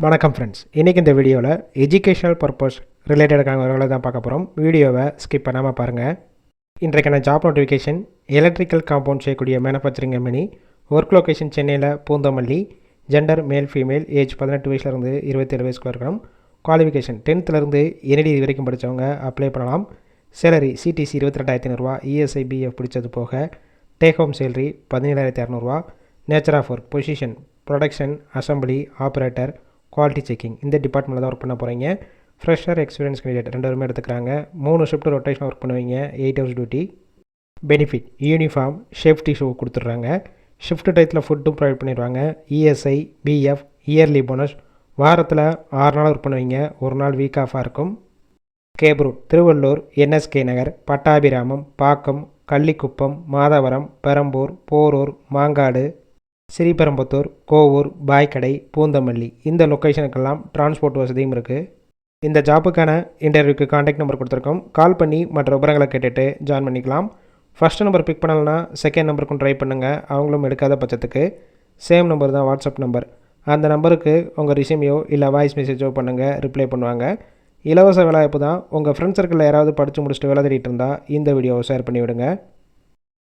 வணக்கம் ஃப்ரெண்ட்ஸ், இன்றைக்கி இந்த வீடியோவில் எஜுகேஷனல் பர்பஸ் ரிலேட்டடான விவரங்களை தான் பார்க்க போகிறோம். வீடியோவை ஸ்கிப் பண்ணாமல் பாருங்கள். இன்றைக்கான ஜாப் நோட்டிஃபிகேஷன் எலக்ட்ரிக்கல் காம்பவுண்ட் செய்யக்கூடிய மேனுஃபேக்சரிங் கம்பெனி. ஒர்க் லொக்கேஷன் சென்னையில் Poonamallee. Gender male female. Age 18 வயசுலேருந்து 27 வயசுக்குள்ள இருக்கணும். குவாலிஃபிகேஷன் 10th ND வரைக்கும் படித்தவங்க அப்ளை பண்ணலாம். சேலரி CTC 22,500 ESI BF பிடிச்சது போக. Take home salary 17,600. Nature of work position production, assembly, operator, quality checking இந்த டிபார்ட்மெண்ட்டில் தான் ஒர்க் பண்ண போகிறீங்க. ஃப்ரெஷர், எக்ஸ்பீரியன்ஸ் கேண்டிடேட் 2 பேருமே எடுத்துக்கிறாங்க. 3 ஷிஃப்ட் ரொட்டேஷன் ஒர்க் பண்ணுவீங்க. 8 hours duty. Benefit uniform, safety shoe கொடுத்துட்றாங்க. ஷிஃப்ட் டயத்தில் ஃபுட்டும் ப்ரொவைட் பண்ணிடுவாங்க. ESI BF yearly bonus. வாரத்தில் 6 நாள் ஒர்க் பண்ணுவீங்க. ஒரு நாள் வீக் ஆஃபாக இருக்கும். கேப்ரூட் திருவள்ளூர், NSK நகர், பட்டாபிராமம், பாக்கம், கள்ளிக்குப்பம், மாதவரம், பெரம்பூர், போரூர், மாங்காடு, ஸ்ரீபெரும்புத்தூர், கோவூர், பாய்க்கடை, பூந்தமல்லி இந்த லொக்கேஷனுக்கெல்லாம் டிரான்ஸ்போர்ட் வசதியும் இருக்குது. இந்த ஜாப்புக்கான இன்டர்வியூக்கு காண்டாக்ட் நம்பர் கொடுத்துருக்கோம். கால் பண்ணி மற்ற விவரங்களை கேட்டுட்டு ஜாயின் பண்ணிக்கலாம். ஃபஸ்ட் நம்பர் பிக் பண்ணலன்னா செகண்ட் நம்பருக்கும் ட்ரை பண்ணுங்கள். அவங்களும் எடுக்காத பட்சத்துக்கு சேம் நம்பர் தான் வாட்ஸ்அப் நம்பர். அந்த நம்பருக்கு உங்கள் ரிசியூமையோ இல்லை வாய்ஸ் மெசேஜோ பண்ணுங்கள், ரிப்ளை பண்ணுவாங்க. இலவச வேலைவாய்ப்பு தான். உங்கள் ஃப்ரெண்ட்ஸ் சர்க்கிளில் யாராவது படித்து முடிச்சுட்டு வேலை தேடிட்டு இருந்தால் இந்த வீடியோவை ஷேர் பண்ணிவிடுங்க.